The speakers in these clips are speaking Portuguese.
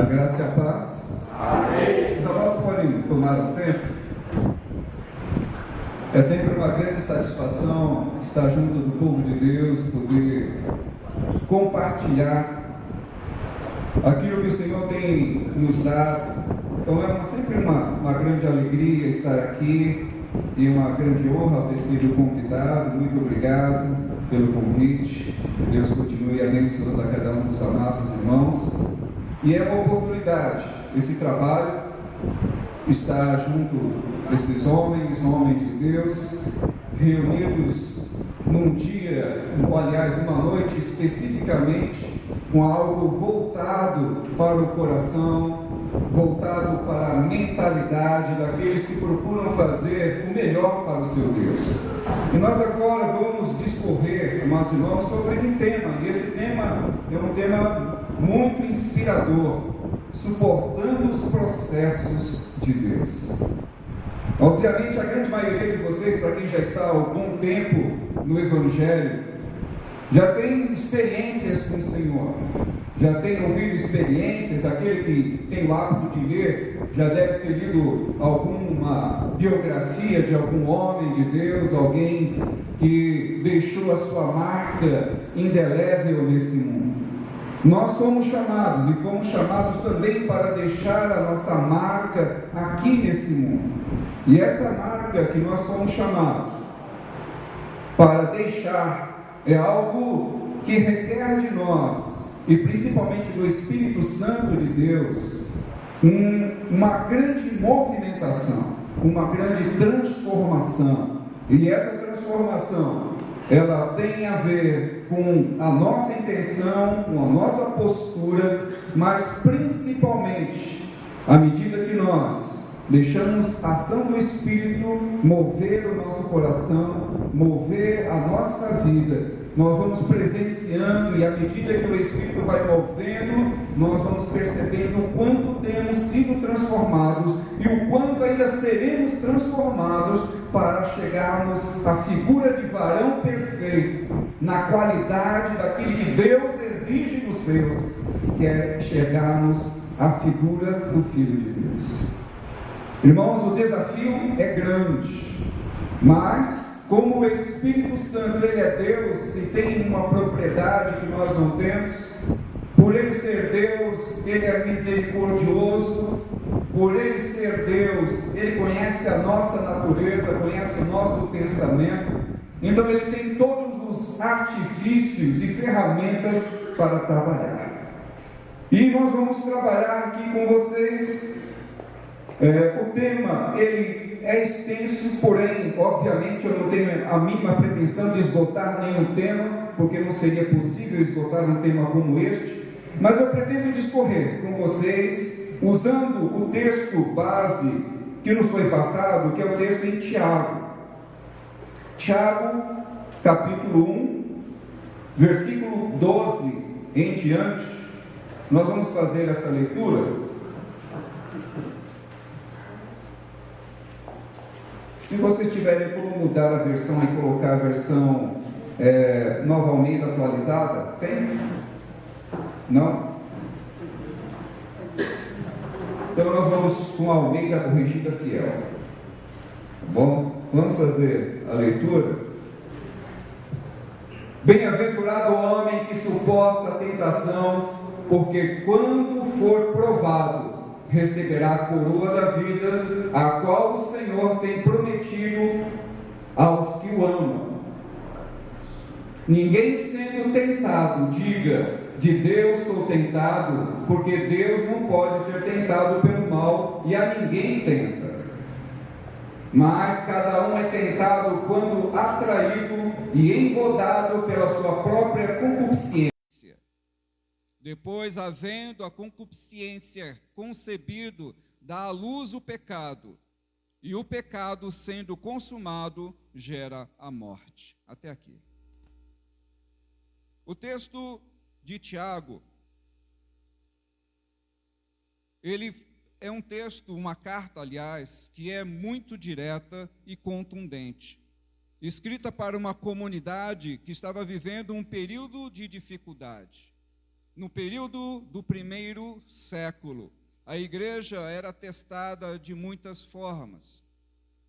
graça e a paz. Amém. Os amados podem tomar assento. É sempre uma grande satisfação estar junto do povo de Deus, poder compartilhar aquilo que o Senhor tem nos dado. Então é sempre uma grande alegria estar aqui e uma grande honra ter sido convidado. Muito obrigado pelo convite. Deus continue abençoando a cada um dos amados irmãos. E é uma oportunidade, esse trabalho, estar junto desses homens de Deus, reunidos num dia, aliás, numa noite especificamente, com algo voltado para o coração, voltado para a mentalidade daqueles que procuram fazer o melhor para o seu Deus. E nós agora vamos discorrer, amados irmãos, sobre um tema, e esse tema é um tema muito inspirador, suportando os processos de Deus. Obviamente, a grande maioria de vocês, para quem já está há algum tempo no Evangelho, já tem experiências com o Senhor, já tem ouvido experiências. Aquele que tem o hábito de ler, já deve ter lido alguma biografia de algum homem de Deus, alguém que deixou a sua marca indelével nesse mundo. Nós somos chamados, e fomos chamados também para deixar a nossa marca aqui nesse mundo. E essa marca que nós fomos chamados para deixar é algo que requer de nós, e principalmente do Espírito Santo de Deus, uma grande movimentação, uma grande transformação. E essa transformação, ela tem a ver com a nossa intenção, com a nossa postura, mas principalmente à medida que nós deixamos a ação do Espírito mover o nosso coração, mover a nossa vida, nós vamos presenciando, e à medida que o Espírito vai movendo, nós vamos percebendo o quanto temos sido transformados e o quanto ainda seremos transformados para chegarmos à figura de varão perfeito, na qualidade daquilo que Deus exige dos seus, que é chegarmos à figura do Filho de Deus. Irmãos, o desafio é grande, mas como o Espírito Santo, ele é Deus e tem uma propriedade que nós não temos, por ele ser Deus, ele é misericordioso, por ele ser Deus, ele conhece a nossa natureza, conhece o nosso pensamento, então ele tem todos os artifícios e ferramentas para trabalhar. E nós vamos trabalhar aqui com vocês. O tema, ele é extenso, porém, obviamente, eu não tenho a mínima pretensão de esgotar nenhum tema, porque não seria possível esgotar um tema como este, mas eu pretendo discorrer com vocês, usando o texto base que nos foi passado, que é o texto em Tiago. Tiago, capítulo 1, versículo 12 em diante, nós vamos fazer essa leitura. Se vocês tiverem como mudar a versão e colocar a versão Nova Almeida atualizada, tem? Não? Então nós vamos com a Almeida Corrigida Fiel. Tá bom? Vamos fazer a leitura. Bem-aventurado o homem que suporta a tentação, porque quando for provado, receberá a coroa da vida, a qual o Senhor tem prometido aos que o amam. Ninguém sendo tentado, diga, de Deus sou tentado, porque Deus não pode ser tentado pelo mal, e a ninguém tenta. Mas cada um é tentado quando atraído e engodado pela sua própria concupiscência. Depois, havendo a concupiscência concebido, dá à luz o pecado, e o pecado, sendo consumado, gera a morte. Até aqui. O texto de Tiago, ele é um texto, uma carta, aliás, que é muito direta e contundente, escrita para uma comunidade que estava vivendo um período de dificuldade. no período do primeiro século, a igreja era testada de muitas formas.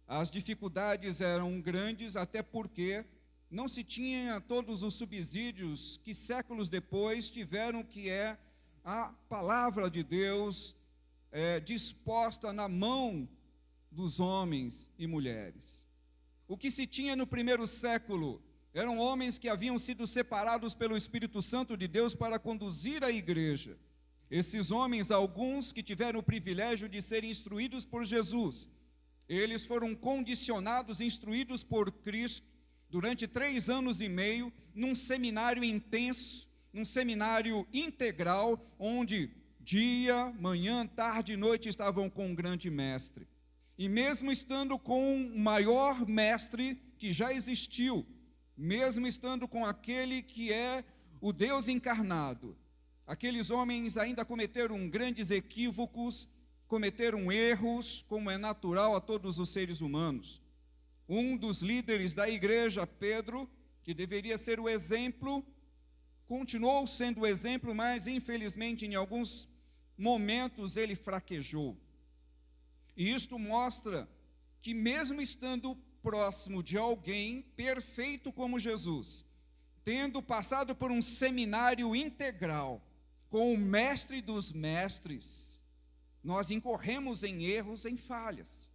As dificuldades eram grandes, até porque não se tinha todos os subsídios que séculos depois tiveram, que é a palavra de Deus disposta na mão dos homens e mulheres. O que se tinha no primeiro século eram homens que haviam sido separados pelo Espírito Santo de Deus para conduzir a igreja. Esses homens, alguns que tiveram o privilégio de serem instruídos por Jesus, eles foram condicionados, instruídos por Cristo, durante 3 anos e meio, num seminário intenso, num seminário integral, onde dia, manhã, tarde e noite estavam com um grande mestre. E mesmo estando com o maior mestre que já existiu, mesmo estando com aquele que é o Deus encarnado, aqueles homens ainda cometeram grandes equívocos, cometeram erros, como é natural a todos os seres humanos. Um dos líderes da igreja, Pedro, que deveria ser o exemplo, continuou sendo o exemplo, mas infelizmente em alguns momentos ele fraquejou. E isto mostra que mesmo estando próximo de alguém perfeito como Jesus, tendo passado por um seminário integral com o mestre dos mestres, nós incorremos em erros, em falhas.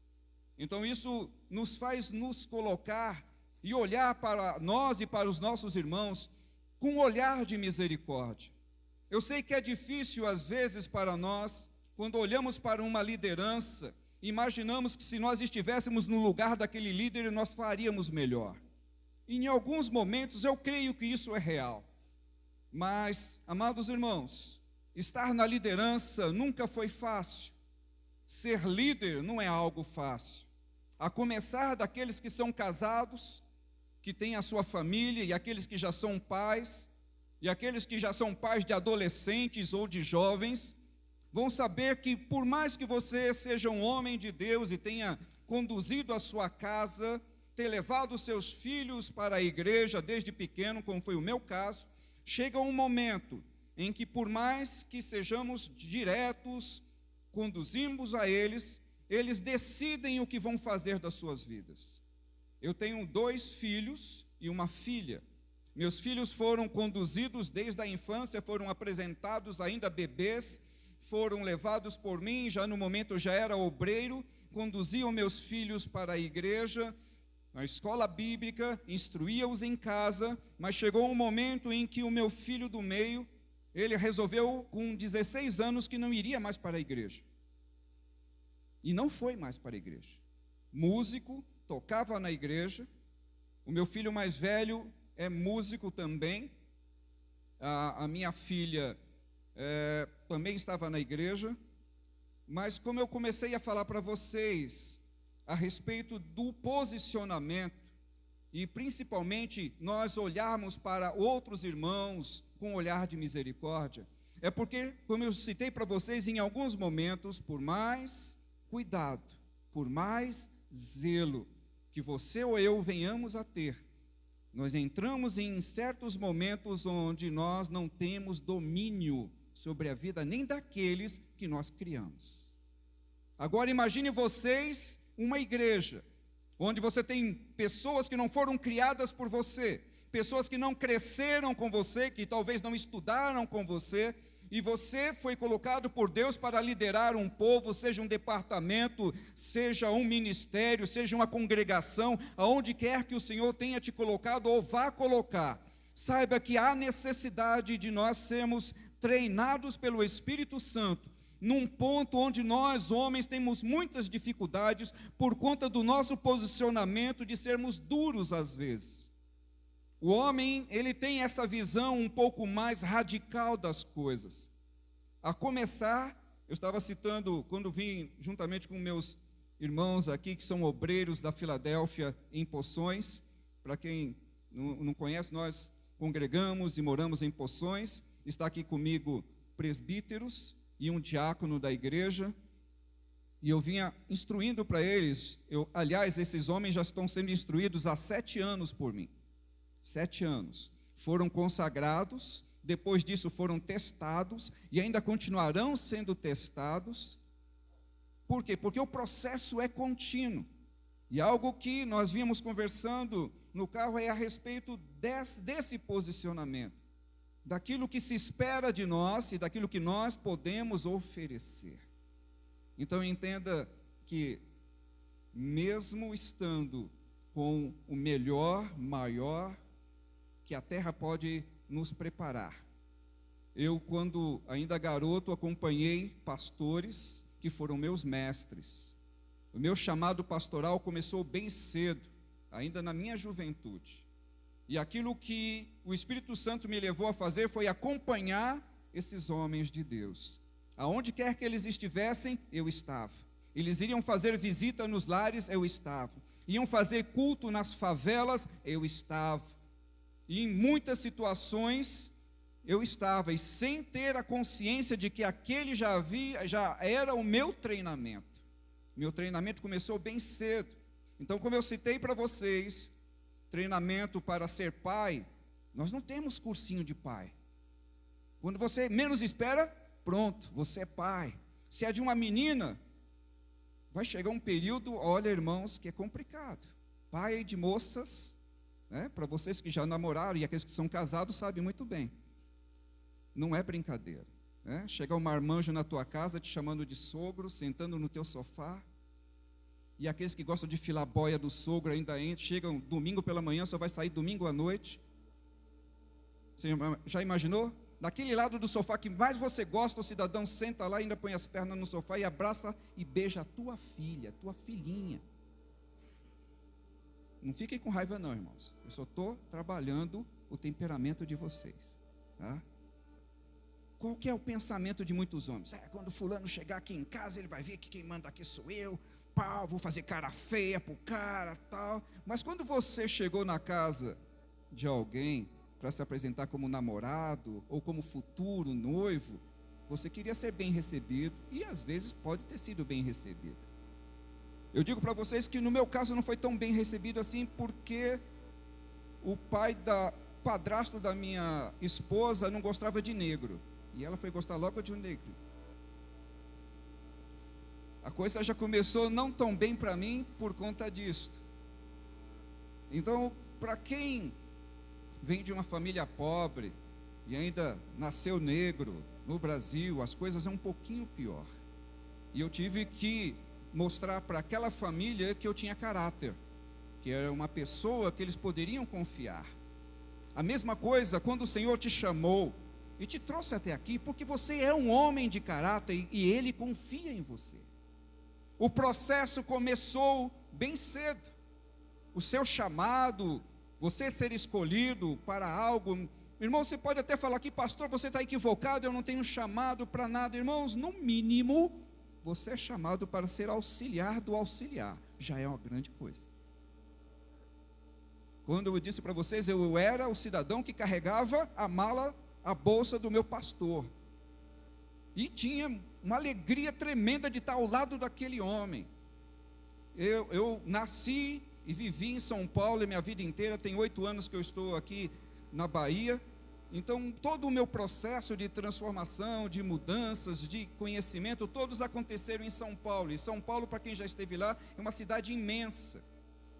Então isso nos faz nos colocar e olhar para nós e para os nossos irmãos com um olhar de misericórdia. Eu sei que é difícil às vezes para nós, quando olhamos para uma liderança, imaginamos que se nós estivéssemos no lugar daquele líder, nós faríamos melhor. E em alguns momentos eu creio que isso é real. Mas, amados irmãos, estar na liderança nunca foi fácil. Ser líder não é algo fácil. A começar daqueles que são casados, que têm a sua família, e aqueles que já são pais, e aqueles que já são pais de adolescentes ou de jovens, vão saber que por mais que você seja um homem de Deus e tenha conduzido a sua casa, ter levado os seus filhos para a igreja desde pequeno, como foi o meu caso, chega um momento em que por mais que sejamos diretos, conduzimos a eles, eles decidem o que vão fazer das suas vidas. Eu tenho 2 filhos e uma filha. Meus filhos foram conduzidos desde a infância, foram apresentados ainda bebês, foram levados por mim, já no momento já era obreiro, conduziam meus filhos para a igreja, na escola bíblica, instruía-os em casa, mas chegou um momento em que o meu filho do meio, ele resolveu com 16 anos que não iria mais para a igreja. E não foi mais para a igreja. Músico, tocava na igreja. O meu filho mais velho é músico também. A minha filha também estava na igreja. Mas como eu comecei a falar para vocês a respeito do posicionamento, e principalmente nós olharmos para outros irmãos com um olhar de misericórdia, é porque, como eu citei para vocês, em alguns momentos, por mais cuidado, por mais zelo que você ou eu venhamos a ter, nós entramos em certos momentos onde nós não temos domínio sobre a vida nem daqueles que nós criamos. Agora imagine vocês uma igreja, onde você tem pessoas que não foram criadas por você, pessoas que não cresceram com você, que talvez não estudaram com você, e você foi colocado por Deus para liderar um povo, seja um departamento, seja um ministério, seja uma congregação, aonde quer que o Senhor tenha te colocado ou vá colocar. Saiba que há necessidade de nós sermos treinados pelo Espírito Santo, num ponto onde nós, homens, temos muitas dificuldades por conta do nosso posicionamento de sermos duros às vezes. O homem, ele tem essa visão um pouco mais radical das coisas. A começar, eu estava citando, quando vim juntamente com meus irmãos aqui, que são obreiros da Filadélfia em Poções. Para quem não conhece, nós congregamos e moramos em Poções. Está aqui comigo presbíteros e um diácono da igreja. E eu vinha instruindo para eles, aliás, esses homens já estão sendo instruídos há 7 anos por mim. 7 anos. Foram consagrados depois disso foram testados e ainda continuarão sendo testados. Por quê? Porque o processo é contínuo. E algo que nós vínhamos conversando no carro é a respeito desse posicionamento, daquilo que se espera de nós e daquilo que nós podemos oferecer. Então entenda que, mesmo estando com o melhor, maior, que a terra pode nos preparar. Eu, quando ainda garoto, acompanhei pastores que foram meus mestres. O meu chamado pastoral começou bem cedo, ainda na minha juventude. E aquilo que o Espírito Santo me levou a fazer foi acompanhar esses homens de Deus. Aonde quer que eles estivessem, eu estava. Eles iriam fazer visita nos lares, eu estava. Iam fazer culto nas favelas, eu estava. E em muitas situações, eu estava. E sem ter a consciência de que aquele já era o meu treinamento. Meu treinamento começou bem cedo. Então, como eu citei para vocês, treinamento para ser pai, nós não temos cursinho de pai. Quando você menos espera, pronto, você é pai. Se é de uma menina, vai chegar um período, olha, irmãos, que é complicado. Pai de moças, né, para vocês que já namoraram e aqueles que são casados sabem muito bem. Não é brincadeira. Chega um marmanjo na tua casa te chamando de sogro, sentando no teu sofá, e aqueles que gostam de filar boia do sogro ainda chegam domingo pela manhã, só vai sair domingo à noite. Você já imaginou? Daquele lado do sofá que mais você gosta, o cidadão senta lá, ainda põe as pernas no sofá e abraça e beija a tua filha, a tua filhinha. Não fiquem com raiva não, irmãos, eu só estou trabalhando o temperamento de vocês, tá? Qual que é o pensamento de muitos homens? Quando fulano chegar aqui em casa, ele vai ver que quem manda aqui sou eu, pau, vou fazer cara feia pro cara, tal. Mas quando você chegou na casa de alguém para se apresentar como namorado ou como futuro noivo, você queria ser bem recebido e às vezes pode ter sido bem recebido. Eu digo para vocês que no meu caso não foi tão bem recebido assim, porque o padrasto da minha esposa não gostava de negro. E ela foi gostar logo de um negro. A coisa já começou não tão bem para mim por conta disto. Então, para quem vem de uma família pobre e ainda nasceu negro no Brasil, as coisas é um pouquinho pior. E eu tive que mostrar para aquela família que eu tinha caráter, que era uma pessoa que eles poderiam confiar. A mesma coisa quando o Senhor te chamou e te trouxe até aqui, porque você é um homem de caráter e Ele confia em você. O processo começou bem cedo. O seu chamado, você ser escolhido para algo. Irmão, você pode até falar aqui, pastor, você está equivocado, eu não tenho chamado para nada. Irmãos, no mínimo, você é chamado para ser auxiliar do auxiliar. Já é uma grande coisa. Quando eu disse para vocês, eu era o cidadão que carregava a bolsa do meu pastor. E tinha uma alegria tremenda de estar ao lado daquele homem. Eu nasci e vivi em São Paulo a minha vida inteira. Tem 8 anos que eu estou aqui na Bahia. Então todo o meu processo de transformação, de mudanças, de conhecimento, todos aconteceram em São Paulo. E São Paulo, para quem já esteve lá, é uma cidade imensa.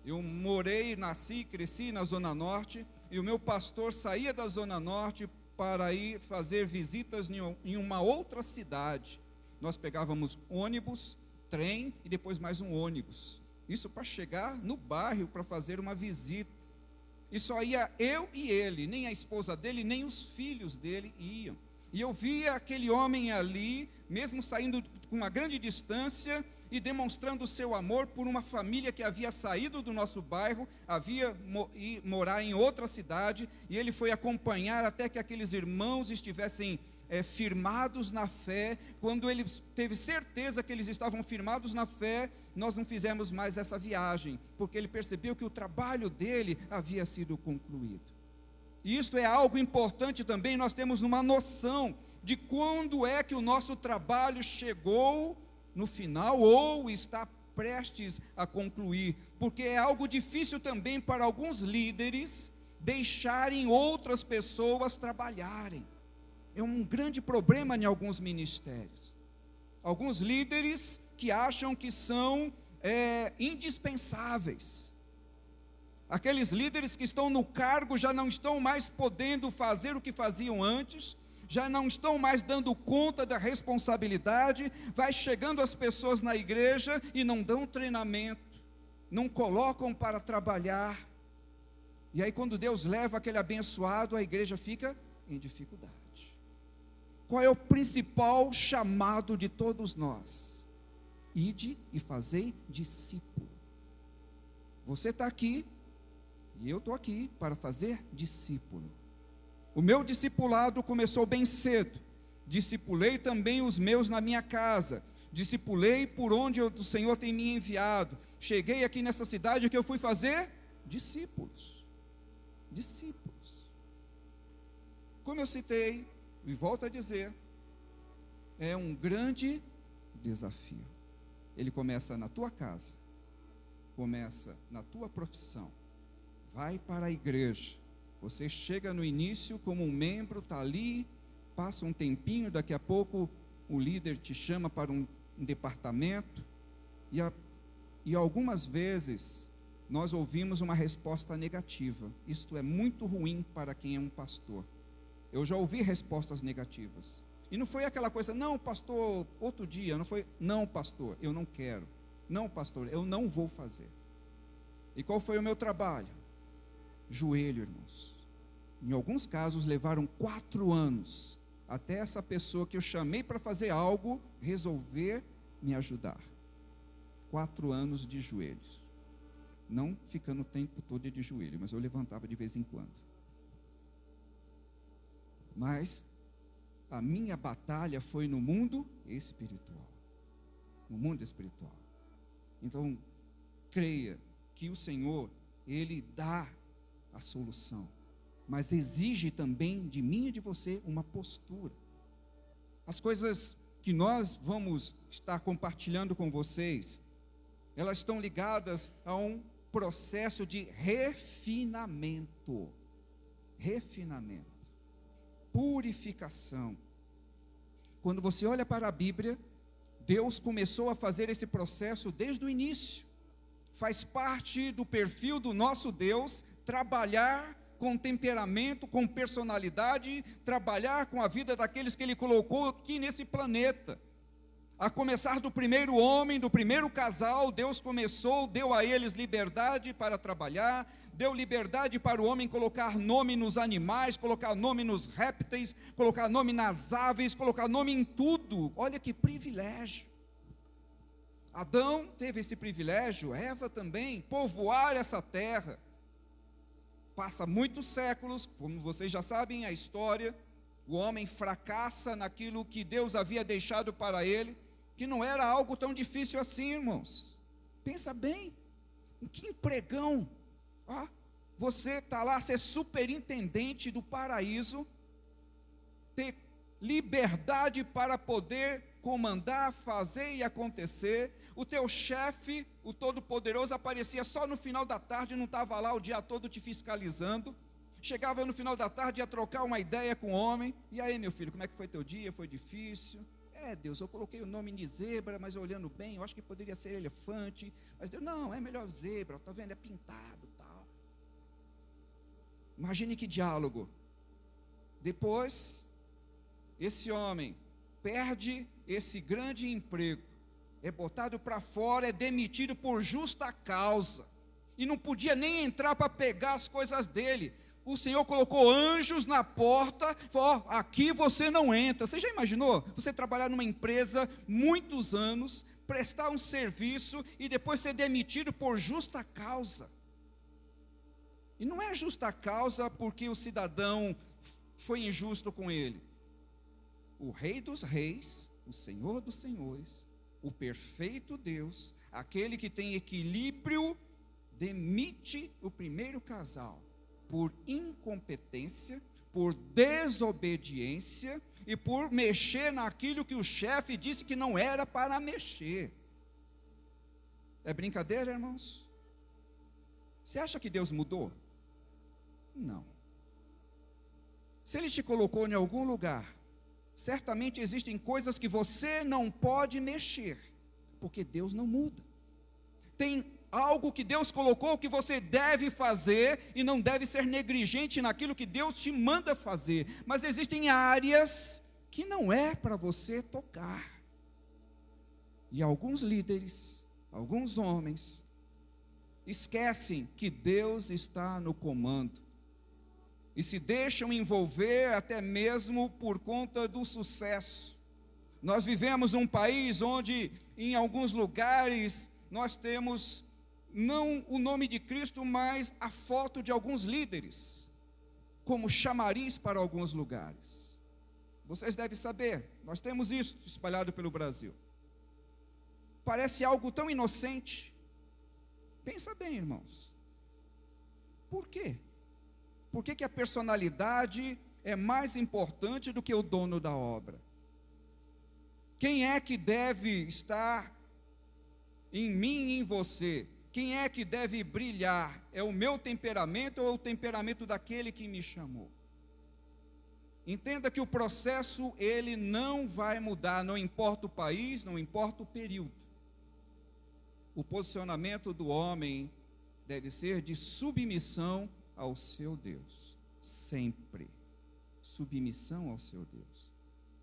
Eu morei, nasci, cresci na Zona Norte. E o meu pastor saía da Zona Norte para ir fazer visitas em uma outra cidade. Nós pegávamos ônibus, trem e depois mais um ônibus. Isso para chegar no bairro para fazer uma visita. E só ia eu e ele, nem a esposa dele, nem os filhos dele iam. E eu via aquele homem ali, mesmo saindo com uma grande distância e demonstrando o seu amor por uma família que havia saído do nosso bairro, havia ido morar em outra cidade, e ele foi acompanhar até que aqueles irmãos estivessem firmados na fé. Quando ele teve certeza que eles estavam firmados na fé, nós não fizemos mais essa viagem, porque ele percebeu que o trabalho dele havia sido concluído. E isto é algo importante também, nós temos uma noção de quando é que o nosso trabalho chegou no final ou está prestes a concluir, porque é algo difícil também para alguns líderes deixarem outras pessoas trabalharem. É um grande problema em alguns ministérios. Alguns líderes que acham que são indispensáveis. Aqueles líderes que estão no cargo já não estão mais podendo fazer o que faziam antes, já não estão mais dando conta da responsabilidade, vai chegando as pessoas na igreja e não dão treinamento, não colocam para trabalhar, e aí quando Deus leva aquele abençoado, a igreja fica em dificuldade. Qual é o principal chamado de todos nós? Ide e fazei discípulo. Você está aqui, e eu estou aqui para fazer discípulo. O meu discipulado começou bem cedo. Discipulei também os meus na minha casa. Discipulei por onde o Senhor tem me enviado. Cheguei aqui nessa cidade que eu fui fazer discípulos. Discípulos. Como eu citei, e volto a dizer, é um grande desafio. Ele começa na tua casa, começa na tua profissão, vai para a igreja. Você chega no início como um membro, está ali, passa um tempinho, daqui a pouco o líder te chama para um departamento, e algumas vezes nós ouvimos uma resposta negativa. Isto é muito ruim para quem é um pastor. Eu já ouvi respostas negativas, e não foi aquela coisa, não pastor, outro dia, não foi, não pastor, eu não quero, não pastor, eu não vou fazer. E qual foi o meu trabalho? Joelho, irmãos. Em alguns casos levaram 4 anos, até essa pessoa que eu chamei para fazer algo, resolver me ajudar. 4 anos de joelhos, não ficando o tempo todo de joelho, mas eu levantava de vez em quando. Mas a minha batalha foi no mundo espiritual. No mundo espiritual. Então, creia que o Senhor, Ele dá a solução, mas exige também de mim e de você uma postura. As coisas que nós vamos estar compartilhando com vocês, elas estão ligadas a um processo de refinamento. Refinamento. Purificação. Quando você olha para a Bíblia, Deus começou a fazer esse processo desde o início. Faz parte do perfil do nosso Deus trabalhar com temperamento, com personalidade, trabalhar com a vida daqueles que Ele colocou aqui nesse planeta. A começar do primeiro homem, do primeiro casal, Deus começou, deu a eles liberdade para trabalhar, deu liberdade para o homem colocar nome nos animais, colocar nome nos répteis, colocar nome nas aves, colocar nome em tudo. Olha que privilégio. Adão teve esse privilégio, Eva também, povoar essa terra. Passa muitos séculos, como vocês já sabem a história, o homem fracassa naquilo que Deus havia deixado para ele, que não era algo tão difícil assim, irmãos. Pensa bem, que empregão. Você está lá, ser superintendente do paraíso, ter liberdade para poder comandar, fazer e acontecer. O teu chefe, o Todo-Poderoso, aparecia só no final da tarde, não estava lá o dia todo te fiscalizando. Chegava no final da tarde, ia trocar uma ideia com o homem. E aí, meu filho, como é que foi teu dia? Foi difícil? Deus, eu coloquei o nome de zebra, mas olhando bem, eu acho que poderia ser elefante. Mas Deus, não, é melhor zebra, está vendo? É pintado, tal. Imagine que diálogo. Depois, esse homem perde esse grande emprego, é botado para fora, é demitido por justa causa, e não podia nem entrar para pegar as coisas dele. O Senhor colocou anjos na porta, falou, aqui você não entra. Você já imaginou? Você trabalhar numa empresa muitos anos, prestar um serviço e depois ser demitido por justa causa. E não é justa causa porque o cidadão foi injusto com ele. O Rei dos Reis, o Senhor dos Senhores, o perfeito Deus, aquele que tem equilíbrio, demite o primeiro casal por incompetência, por desobediência e por mexer naquilo que o chefe disse que não era para mexer. É brincadeira, irmãos? Você acha que Deus mudou? Não. Se Ele te colocou em algum lugar Certamente existem coisas que você não pode mexer, porque Deus não muda. Tem algo que Deus colocou que você deve fazer e não deve ser negligente naquilo que Deus te manda fazer. Mas existem áreas que não é para você tocar. E alguns líderes, alguns homens, esquecem que Deus está no comando e se deixam envolver até mesmo por conta do sucesso. Nós vivemos num país onde, em alguns lugares, nós temos não o nome de Cristo, mas a foto de alguns líderes, como chamariz para alguns lugares. Vocês devem saber, nós temos isso espalhado pelo Brasil. Parece algo tão inocente. Pensa bem, irmãos. Por quê? Por que a personalidade é mais importante do que o dono da obra? Quem é que deve estar em mim e em você? Quem é que deve brilhar? É o meu temperamento ou é o temperamento daquele que me chamou? Entenda que o processo, ele não vai mudar, não importa o país, não importa o período. O posicionamento do homem deve ser de submissão ao seu Deus, sempre. Submissão ao seu Deus.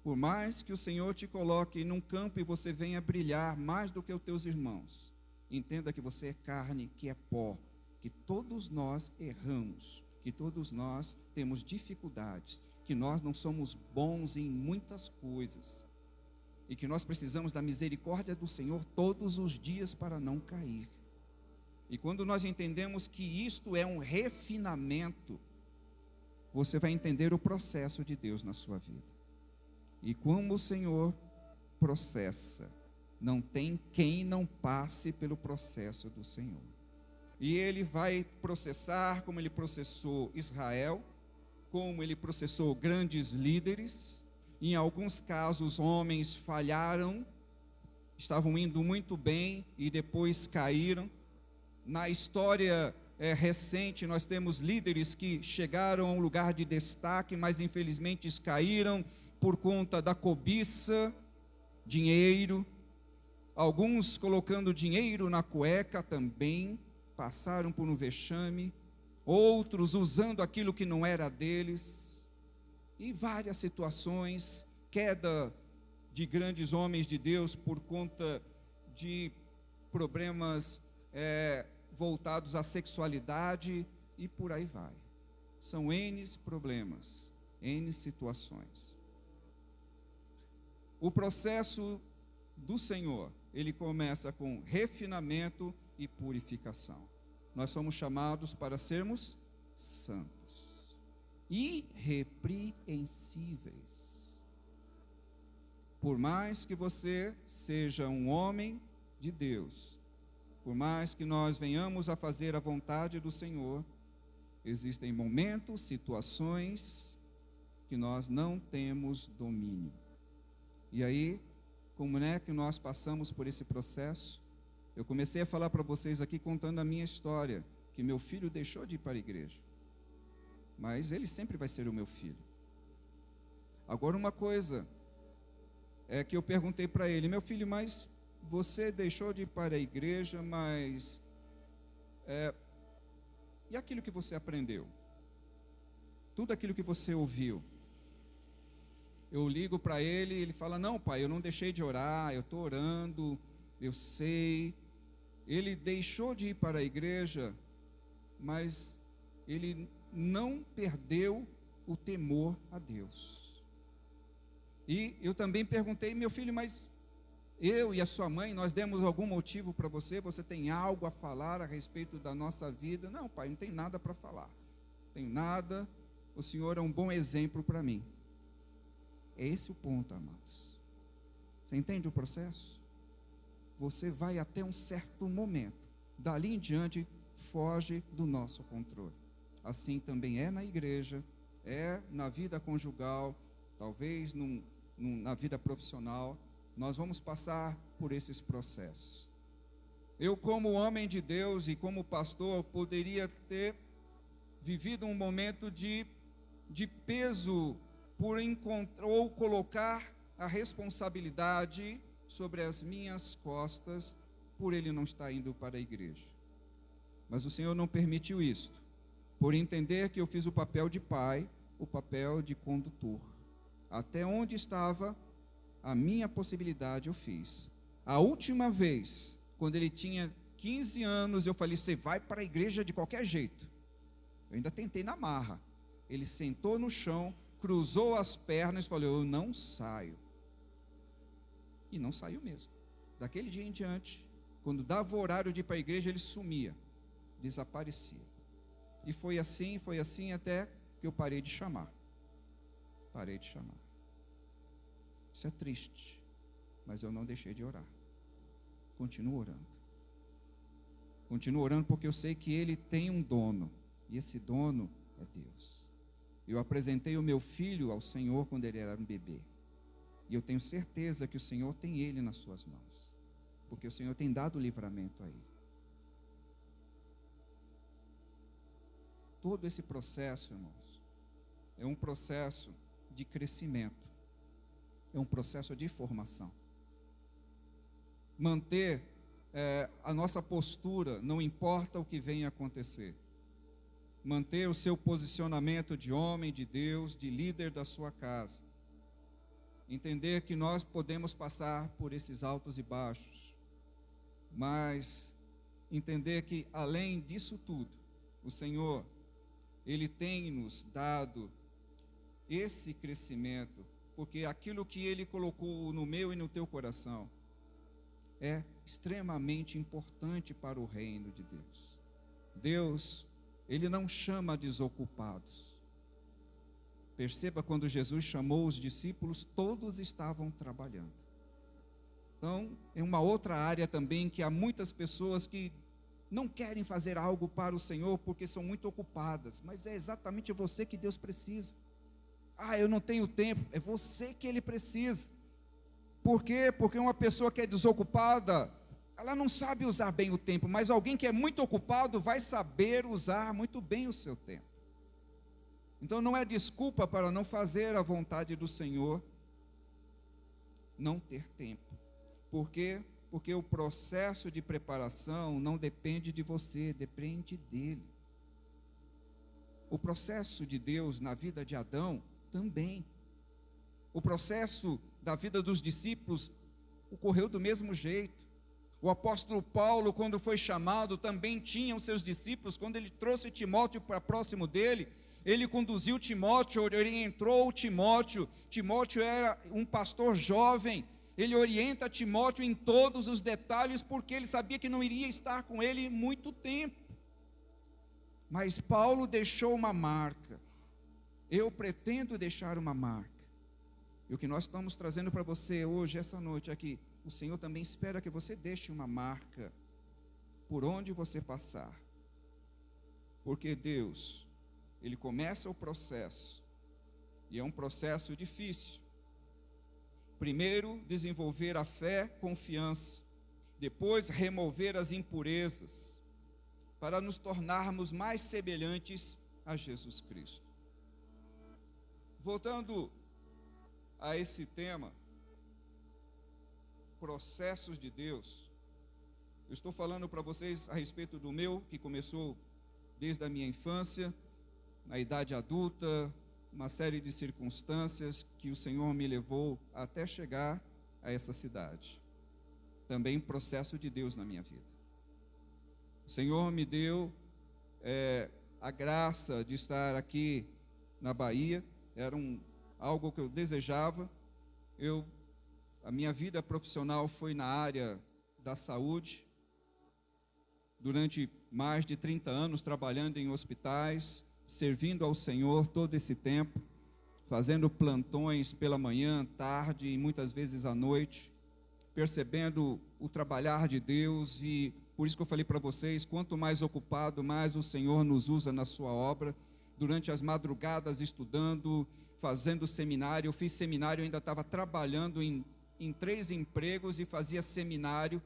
Por mais que o Senhor te coloque num campo e você venha brilhar mais do que os teus irmãos, entenda que você é carne, que é pó, que todos nós erramos, que todos nós temos dificuldades, que nós não somos bons em muitas coisas, e que nós precisamos da misericórdia do Senhor todos os dias para não cair. E quando nós entendemos que isto é um refinamento, você vai entender o processo de Deus na sua vida. E como o Senhor processa, não tem quem não passe pelo processo do Senhor. E Ele vai processar como Ele processou Israel, como Ele processou grandes líderes. Em alguns casos, homens falharam, estavam indo muito bem e depois caíram. Na história recente, nós temos líderes que chegaram a um lugar de destaque, mas infelizmente caíram por conta da cobiça, dinheiro. Alguns colocando dinheiro na cueca também passaram por um vexame. Outros usando aquilo que não era deles. E várias situações, queda de grandes homens de Deus por conta de problemas voltados à sexualidade e por aí vai. São N problemas, N situações. O processo do Senhor, ele começa com refinamento e purificação. Nós somos chamados para sermos santos, irrepreensíveis. Por mais que você seja um homem de Deus, por mais que nós venhamos a fazer a vontade do Senhor, existem momentos, situações que nós não temos domínio. E aí, como é que nós passamos por esse processo? Eu comecei a falar para vocês aqui contando a minha história, que meu filho deixou de ir para a igreja. Mas ele sempre vai ser o meu filho. Agora uma coisa é que eu perguntei para ele: meu filho, mas você deixou de ir para a igreja, mas e aquilo que você aprendeu? Tudo aquilo que você ouviu? Eu ligo para ele e ele fala: não, pai, eu não deixei de orar, eu estou orando, eu sei. Ele deixou de ir para a igreja, mas ele não perdeu o temor a Deus. E eu também perguntei: meu filho, mas eu e a sua mãe, nós demos algum motivo para você? Você tem algo a falar a respeito da nossa vida? Não, pai, não tem nada para falar. Não tem nada. O Senhor é um bom exemplo para mim. É esse o ponto, amados. Você entende o processo? Você vai até um certo momento. Dali em diante, foge do nosso controle. Assim também é na igreja, é na vida conjugal, talvez na vida profissional. Nós vamos passar por esses processos. Eu, como homem de Deus e como pastor, poderia ter vivido um momento de peso ou colocar a responsabilidade sobre as minhas costas por ele não estar indo para a igreja. Mas o Senhor não permitiu isto, por entender que eu fiz o papel de pai, o papel de condutor. Até onde estava a minha possibilidade eu fiz. A última vez, quando ele tinha 15 anos, eu falei: você vai para a igreja de qualquer jeito. Eu ainda tentei na marra. Ele sentou no chão, cruzou as pernas e falou: eu não saio. E não saiu mesmo. Daquele dia em diante, quando dava o horário de ir para a igreja, ele sumia, desaparecia. E foi assim até que eu parei de chamar. Isso é triste, mas eu não deixei de orar. Continuo orando porque eu sei que ele tem um dono, e esse dono é Deus. Eu apresentei o meu filho ao Senhor quando ele era um bebê, e eu tenho certeza que o Senhor tem ele nas suas mãos, porque o Senhor tem dado livramento a ele. Todo esse processo, irmãos, é um processo de crescimento, é um processo de formação. Manter a nossa postura, não importa o que venha a acontecer. Manter o seu posicionamento de homem, de Deus, de líder da sua casa. Entender que nós podemos passar por esses altos e baixos, mas entender que além disso tudo, o Senhor, Ele tem nos dado esse crescimento, porque aquilo que Ele colocou no meu e no teu coração é extremamente importante para o reino de Deus. Deus, Ele não chama desocupados. Perceba, quando Jesus chamou os discípulos, todos estavam trabalhando. Então, é uma outra área também que há muitas pessoas que não querem fazer algo para o Senhor porque são muito ocupadas, mas é exatamente você que Deus precisa. Eu não tenho tempo, é você que Ele precisa. Por quê? Porque uma pessoa que é desocupada, ela não sabe usar bem o tempo, mas alguém que é muito ocupado vai saber usar muito bem o seu tempo. Então não é desculpa para não fazer a vontade do Senhor, não ter tempo. Por quê? Porque o processo de preparação não depende de você, depende dele. O processo de Deus na vida de Adão também. O processo da vida dos discípulos ocorreu do mesmo jeito. O apóstolo Paulo, quando foi chamado, também tinha os seus discípulos. Quando ele trouxe Timóteo para próximo dele, ele conduziu Timóteo, orientou Timóteo. Timóteo era um pastor jovem. Ele orienta Timóteo em todos os detalhes, porque ele sabia que não iria estar com ele muito tempo. Mas Paulo deixou uma marca. Eu pretendo deixar uma marca. E o que nós estamos trazendo para você hoje, essa noite aqui, o Senhor também espera que você deixe uma marca por onde você passar. Porque Deus, Ele começa o processo, e é um processo difícil. Primeiro, desenvolver a fé, confiança. Depois, remover as impurezas, para nos tornarmos mais semelhantes a Jesus Cristo. Voltando a esse tema, processos de Deus, eu estou falando para vocês a respeito do meu, que começou desde a minha infância, na idade adulta, uma série de circunstâncias que o Senhor me levou até chegar a essa cidade. Também processo de Deus na minha vida. O Senhor me deu a graça de estar aqui na Bahia, era algo que eu desejava. A minha vida profissional foi na área da saúde, durante mais de 30 anos trabalhando em hospitais, servindo ao Senhor todo esse tempo, fazendo plantões pela manhã, tarde e muitas vezes à noite, percebendo o trabalhar de Deus. E por isso que eu falei para vocês, quanto mais ocupado, mais o Senhor nos usa na sua obra. Durante as madrugadas estudando, fazendo seminário. Eu fiz seminário, eu ainda estava trabalhando em 3 empregos e fazia seminário.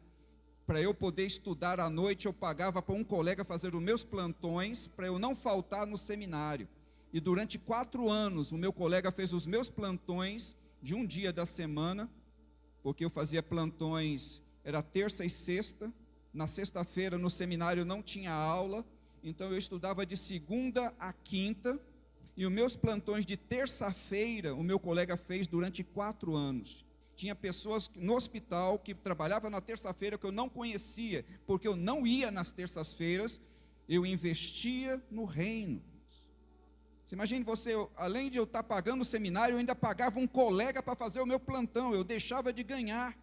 Para eu poder estudar à noite, eu pagava para um colega fazer os meus plantões, para eu não faltar no seminário. E durante 4 anos, o meu colega fez os meus plantões de um dia da semana, porque eu fazia plantões, era terça e sexta. Na sexta-feira, no seminário, não tinha aula, então eu estudava de segunda a quinta, e os meus plantões de terça-feira, o meu colega fez durante 4 anos. Tinha pessoas no hospital que trabalhavam na terça-feira que eu não conhecia, porque eu não ia nas terças-feiras, eu investia no reino. Você imagine você, além de eu estar pagando o seminário, eu ainda pagava um colega para fazer o meu plantão, eu deixava de ganhar,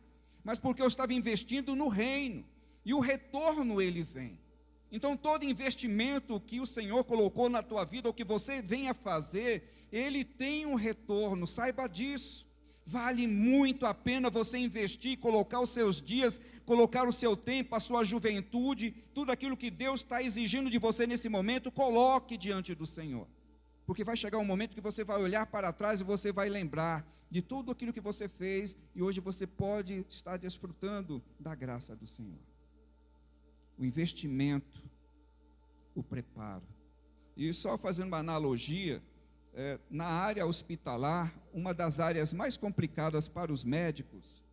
mas porque eu estava investindo no reino, e o retorno ele vem. Então todo investimento que o Senhor colocou na tua vida, ou que você venha fazer, ele tem um retorno, saiba disso. Vale muito a pena você investir, colocar os seus dias, colocar o seu tempo, a sua juventude, tudo aquilo que Deus está exigindo de você nesse momento, coloque diante do Senhor. Porque vai chegar um momento que você vai olhar para trás e você vai lembrar de tudo aquilo que você fez, e hoje você pode estar desfrutando da graça do Senhor. O investimento, o preparo. E só fazendo uma analogia, na área hospitalar, uma das áreas mais complicadas para os médicos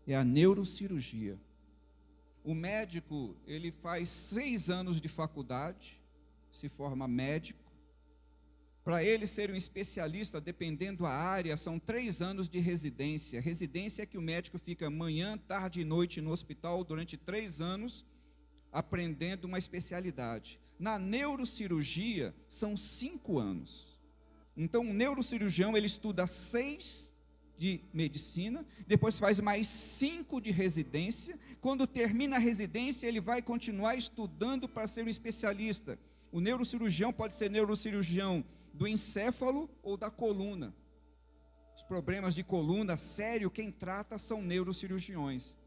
é a neurocirurgia. O médico, ele faz 6 anos de faculdade, se forma médico. Para ele ser um especialista, dependendo da área, são 3 anos de residência. Residência é que o médico fica manhã, tarde e noite no hospital durante 3 anos, aprendendo uma especialidade. Na neurocirurgia, são 5 anos. Então, o neurocirurgião, ele estuda 6 de medicina, depois faz mais 5 de residência. Quando termina a residência, ele vai continuar estudando para ser um especialista. O neurocirurgião pode ser neurocirurgião do encéfalo ou da coluna. Os problemas de coluna, sério, quem trata são neurocirurgiões.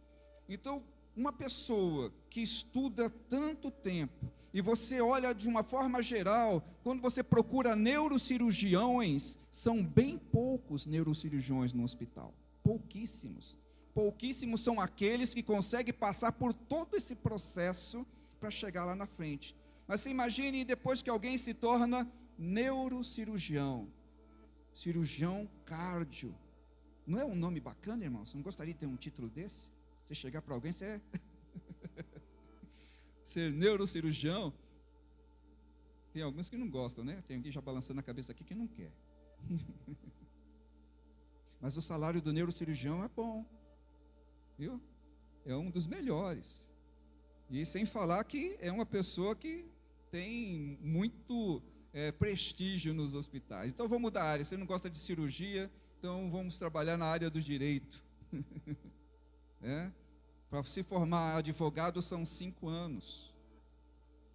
Então, uma pessoa que estuda tanto tempo, e você olha de uma forma geral, quando você procura neurocirurgiões, são bem poucos neurocirurgiões no hospital, pouquíssimos. Pouquíssimos são aqueles que conseguem passar por todo esse processo para chegar lá na frente. Mas você imagine depois que alguém se torna neurocirurgião, cirurgião cardio. Não é um nome bacana, irmão? Você não gostaria de ter um título desse? Você chegar para alguém, você ser neurocirurgião. Tem alguns que não gostam, né? Tem alguém já balançando a cabeça aqui que não quer. Mas o salário do neurocirurgião é bom, viu? É um dos melhores. E sem falar que é uma pessoa que tem muito prestígio nos hospitais. Então vamos mudar a área. Você não gosta de cirurgia, então vamos trabalhar na área do direito. Para se formar advogado são 5 anos.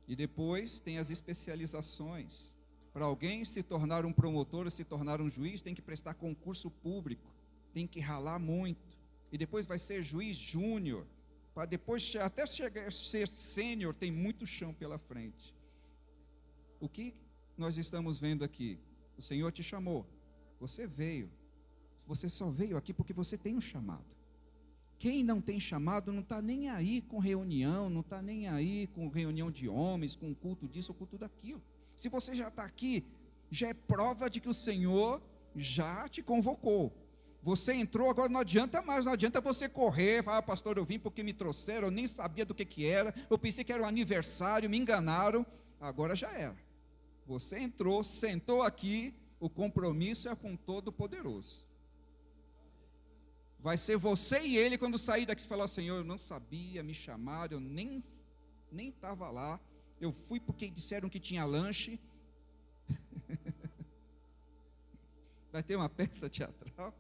E depois tem as especializações. Para alguém se tornar um promotor, se tornar um juiz, tem que prestar concurso público, tem que ralar muito. E depois vai ser juiz júnior, para depois até chegar a ser sênior, tem muito chão pela frente. O que nós estamos vendo aqui? O Senhor te chamou, você veio, você só veio aqui porque você tem um chamado. Quem não tem chamado não está nem aí com reunião, não está nem aí com reunião de homens, com culto disso ou culto daquilo. Se você já está aqui, já é prova de que o Senhor já te convocou. Você entrou, agora não adianta mais, não adianta você correr, falar, pastor, eu vim porque me trouxeram, eu nem sabia do que era, eu pensei que era um aniversário, me enganaram, agora já era. Você entrou, sentou aqui, o compromisso é com Todo-Poderoso. Vai ser você e ele quando sair daqui e falar, Senhor, eu não sabia, me chamaram, eu nem estava lá, eu fui porque disseram que tinha lanche. Vai ter uma peça teatral.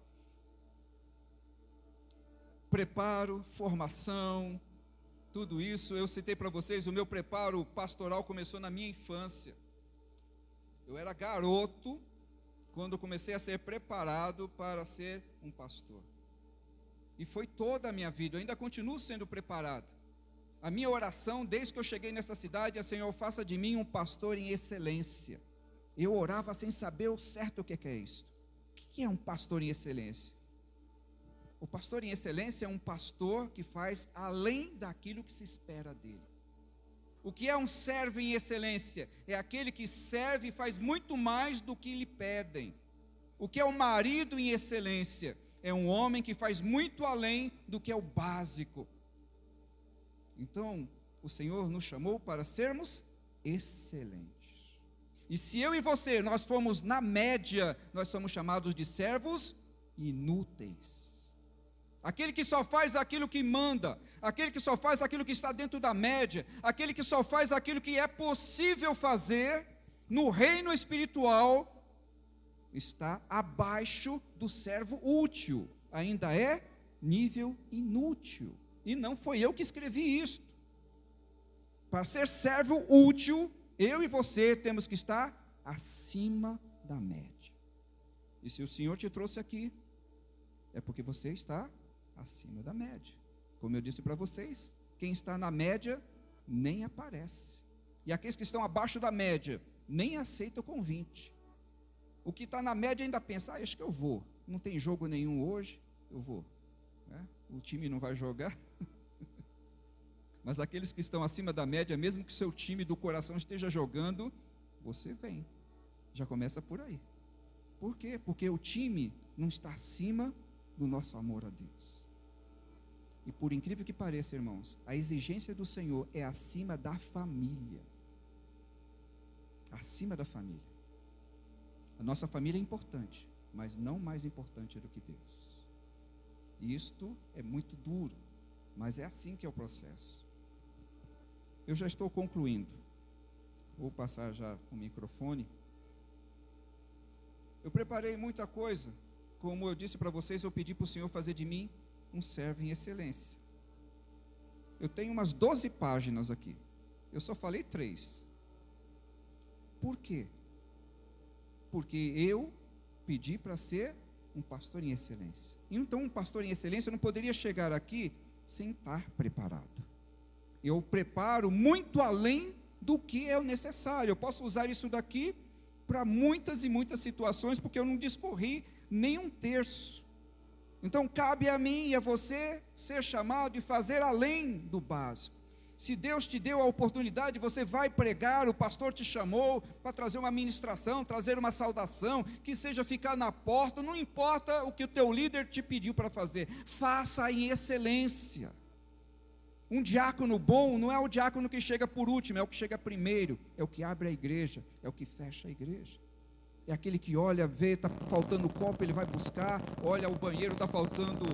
Preparo, formação, tudo isso, eu citei para vocês, o meu preparo pastoral começou na minha infância. Eu era garoto quando comecei a ser preparado para ser um pastor. E foi toda a minha vida, eu ainda continuo sendo preparado. A minha oração, desde que eu cheguei nessa cidade, é, Senhor, faça de mim um pastor em excelência. Eu orava sem saber o certo o que é isso. O que é um pastor em excelência? O pastor em excelência é um pastor que faz além daquilo que se espera dele. O que é um servo em excelência? É aquele que serve e faz muito mais do que lhe pedem. O que é um marido em excelência? É um homem que faz muito além do que é o básico. Então, o Senhor nos chamou para sermos excelentes. E se eu e você, nós formos na média, nós somos chamados de servos inúteis. Aquele que só faz aquilo que manda, aquele que só faz aquilo que está dentro da média, aquele que só faz aquilo que é possível fazer no reino espiritual, está abaixo do servo útil, ainda é nível inútil. E não foi eu que escrevi isto. Para ser servo útil, eu e você temos que estar acima da média. E se o Senhor te trouxe aqui, é porque você está acima da média. Como eu disse para vocês, quem está na média nem aparece. E aqueles que estão abaixo da média nem aceitam o convite. O que está na média ainda pensa, acho que eu vou. Não tem jogo nenhum hoje, eu vou. O time não vai jogar. Mas aqueles que estão acima da média, mesmo que o seu time do coração esteja jogando, você vem. Já começa por aí. Por quê? Porque o time não está acima do nosso amor a Deus. E por incrível que pareça, irmãos, a exigência do Senhor é acima da família. Acima da família. A nossa família é importante, mas não mais importante do que Deus. E isto é muito duro, mas é assim que é o processo. Eu já estou concluindo. Vou passar já o microfone. Eu preparei muita coisa. Como eu disse para vocês, eu pedi para o Senhor fazer de mim um servo em excelência. Eu tenho umas 12 páginas aqui. Eu só falei 3. Por quê? Porque eu pedi para ser um pastor em excelência. Então, um pastor em excelência não poderia chegar aqui sem estar preparado. Eu preparo muito além do que é necessário. Eu posso usar isso daqui para muitas e muitas situações, porque eu não discorri nem um terço. Então, cabe a mim e a você ser chamado e fazer além do básico. Se Deus te deu a oportunidade, você vai pregar, o pastor te chamou para trazer uma ministração, trazer uma saudação, que seja ficar na porta, não importa o que o teu líder te pediu para fazer, faça em excelência. Um diácono bom não é o diácono que chega por último, é o que chega primeiro, é o que abre a igreja, é o que fecha a igreja. É aquele que olha, vê, está faltando copo, ele vai buscar, olha, o banheiro está faltando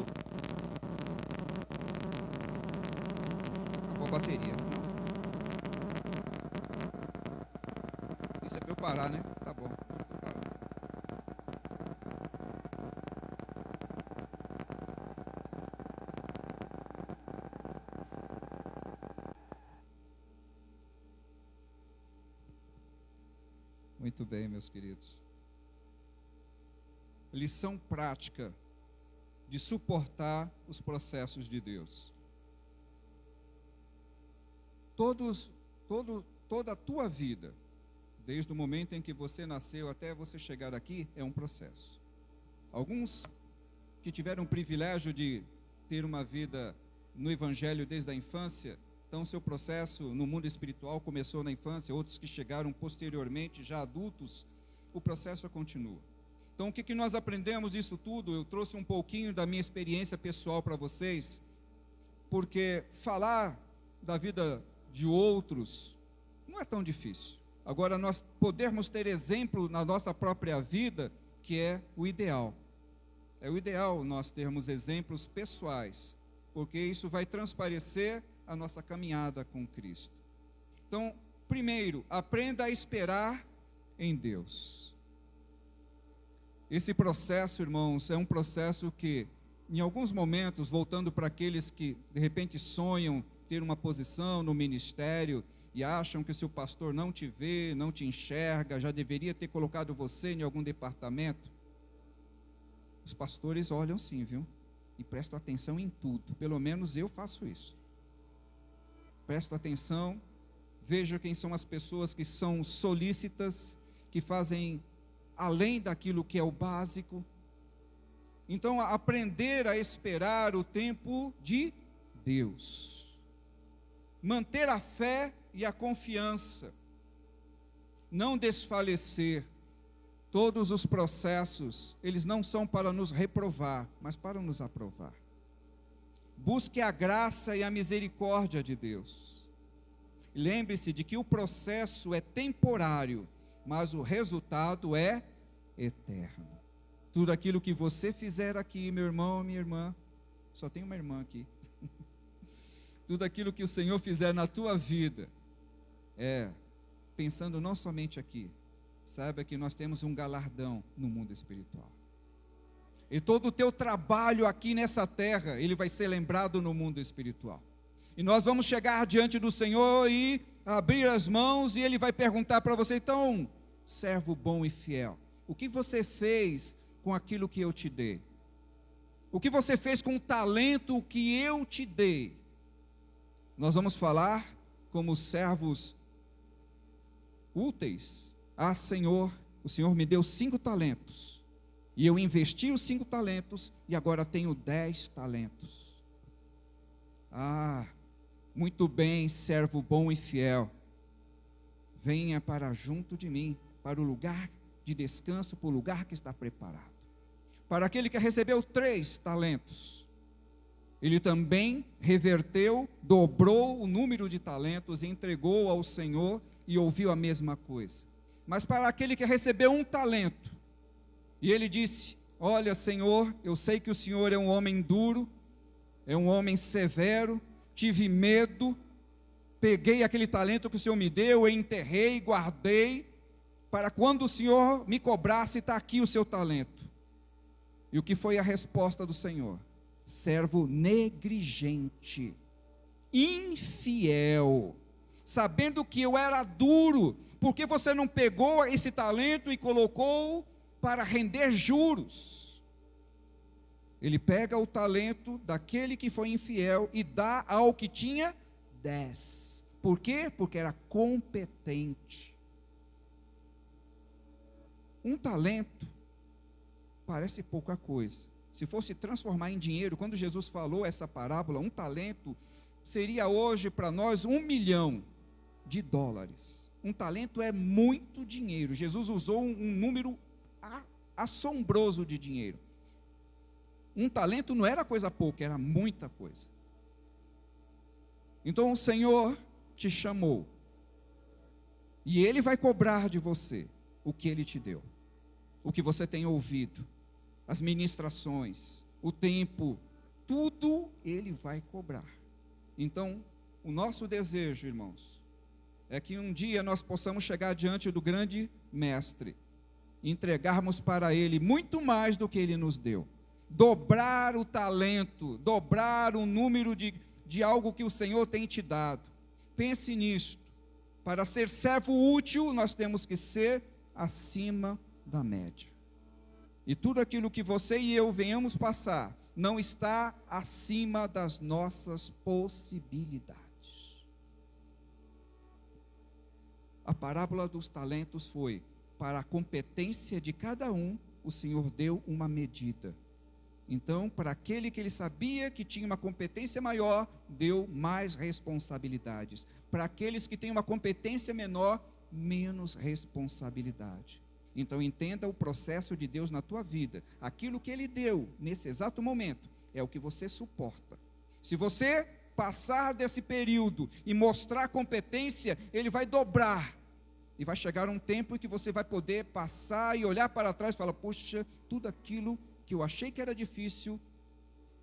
a bateria. Isso é para eu parar, né? Tá bom. Muito bem, meus queridos. Lição prática de suportar os processos de Deus. Toda a tua vida, desde o momento em que você nasceu até você chegar aqui, é um processo. Alguns que tiveram o privilégio de ter uma vida no Evangelho desde a infância, então seu processo no mundo espiritual começou na infância, outros que chegaram posteriormente, já adultos, o processo continua. Então o que nós aprendemos disso tudo? Eu trouxe um pouquinho da minha experiência pessoal para vocês, porque falar da vida de outros não é tão difícil. Agora nós podermos ter exemplo na nossa própria vida, que é o ideal. É o ideal nós termos exemplos pessoais, porque isso vai transparecer a nossa caminhada com Cristo. Então, primeiro, aprenda a esperar em Deus. Esse processo, irmãos, é um processo que, em alguns momentos, voltando para aqueles que de repente sonham ter uma posição no ministério e acham que se o pastor não te vê, não te enxerga, já deveria ter colocado você em algum departamento. Os pastores olham sim, viu? E prestam atenção em tudo. Pelo menos eu faço isso. Presto atenção, veja quem são as pessoas que são solícitas, que fazem além daquilo que é o básico. Então, aprender a esperar o tempo de Deus. Manter a fé e a confiança. Não desfalecer. Todos os processos, eles não são para nos reprovar, mas para nos aprovar. Busque a graça e a misericórdia de Deus. Lembre-se de que o processo é temporário, mas o resultado é eterno. Tudo aquilo que você fizer aqui, meu irmão, minha irmã, só tem uma irmã aqui. Tudo aquilo que o Senhor fizer na tua vida, pensando não somente aqui, saiba que nós temos um galardão no mundo espiritual. E todo o teu trabalho aqui nessa terra, ele vai ser lembrado no mundo espiritual. E nós vamos chegar diante do Senhor e abrir as mãos, e Ele vai perguntar para você: então, servo bom e fiel, o que você fez com aquilo que eu te dei? O que você fez com o talento que eu te dei? Nós vamos falar como servos úteis. Ah, Senhor, o Senhor me deu 5 talentos, e eu investi os 5 talentos, e agora tenho 10 talentos. Ah, muito bem, servo bom e fiel, venha para junto de mim, para o lugar de descanso, para o lugar que está preparado. Para aquele que recebeu 3 talentos, ele também reverteu, dobrou o número de talentos, entregou ao Senhor e ouviu a mesma coisa. Mas para aquele que recebeu 1 talento, e ele disse: olha, Senhor, eu sei que o Senhor é um homem duro, é um homem severo, tive medo, peguei aquele talento que o Senhor me deu, enterrei, guardei, para quando o Senhor me cobrasse, está aqui o seu talento. E o que foi a resposta do Senhor? Servo negligente, infiel, sabendo que eu era duro, porque você não pegou esse talento e colocou para render juros? Ele pega o talento daquele que foi infiel e dá ao que tinha 10. Por quê? Porque era competente. Um talento parece pouca coisa. Se fosse transformar em dinheiro, quando Jesus falou essa parábola, um talento seria hoje para nós $1 milhão. Um talento é muito dinheiro. Jesus usou um número assombroso de dinheiro. Um talento não era coisa pouca, era muita coisa. Então o Senhor te chamou, e Ele vai cobrar de você o que Ele te deu, o que você tem ouvido, as ministrações, o tempo, tudo Ele vai cobrar. Então, o nosso desejo, irmãos, é que um dia nós possamos chegar diante do grande Mestre, e entregarmos para Ele muito mais do que Ele nos deu, dobrar o talento, dobrar o número de algo que o Senhor tem te dado. Pense nisto. Para ser servo útil, nós temos que ser acima da média. E tudo aquilo que você e eu venhamos passar, não está acima das nossas possibilidades. A parábola dos talentos foi: para a competência de cada um, o Senhor deu uma medida. Então, para aquele que ele sabia que tinha uma competência maior, deu mais responsabilidades. Para aqueles que têm uma competência menor, menos responsabilidade. Então, entenda o processo de Deus na tua vida. Aquilo que Ele deu nesse exato momento é o que você suporta. Se você passar desse período e mostrar competência, Ele vai dobrar. E vai chegar um tempo em que você vai poder passar e olhar para trás e falar: puxa, tudo aquilo que eu achei que era difícil,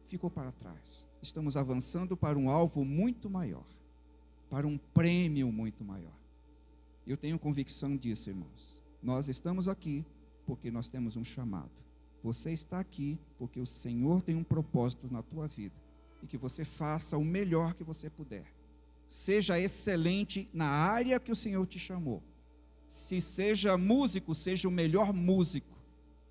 ficou para trás. Estamos avançando para um alvo muito maior, para um prêmio muito maior. Eu tenho convicção disso, irmãos. Nós estamos aqui porque nós temos um chamado. Você está aqui porque o Senhor tem um propósito na tua vida, e que você faça o melhor que você puder. Seja excelente na área que o Senhor te chamou. Se seja músico, seja o melhor músico.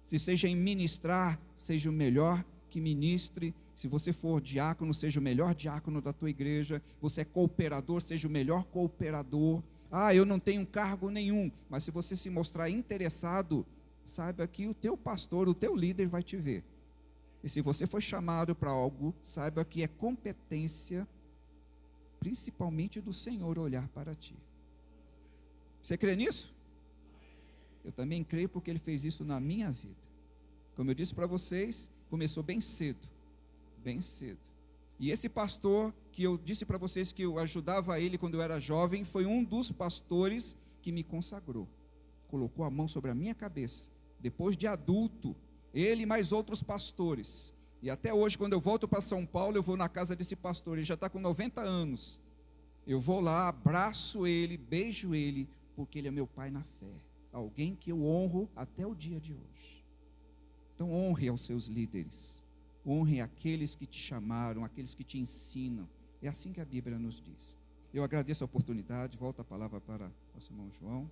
Se seja em ministrar, seja o melhor que ministre. Se você for diácono, seja o melhor diácono da tua igreja. Você é cooperador, seja o melhor cooperador. Ah, eu não tenho cargo nenhum, mas se você se mostrar interessado, saiba que o teu pastor, o teu líder vai te ver. E se você foi chamado para algo, saiba que é competência principalmente do Senhor olhar para ti. Você crê nisso? Eu também creio porque Ele fez isso na minha vida. Como eu disse para vocês, começou bem cedo. Bem cedo. E esse pastor que eu disse para vocês que eu ajudava ele quando eu era jovem, foi um dos pastores que me consagrou. Colocou a mão sobre a minha cabeça. Depois de adulto, ele e mais outros pastores. E até hoje, quando eu volto para São Paulo, eu vou na casa desse pastor. Ele já está com 90 anos. Eu vou lá, abraço ele, beijo ele, porque ele é meu pai na fé. Alguém que eu honro até o dia de hoje. Então honre aos seus líderes. Honre aqueles que te chamaram, aqueles que te ensinam. É assim que a Bíblia nos diz. Eu agradeço a oportunidade. Volto a palavra para o nosso irmão João.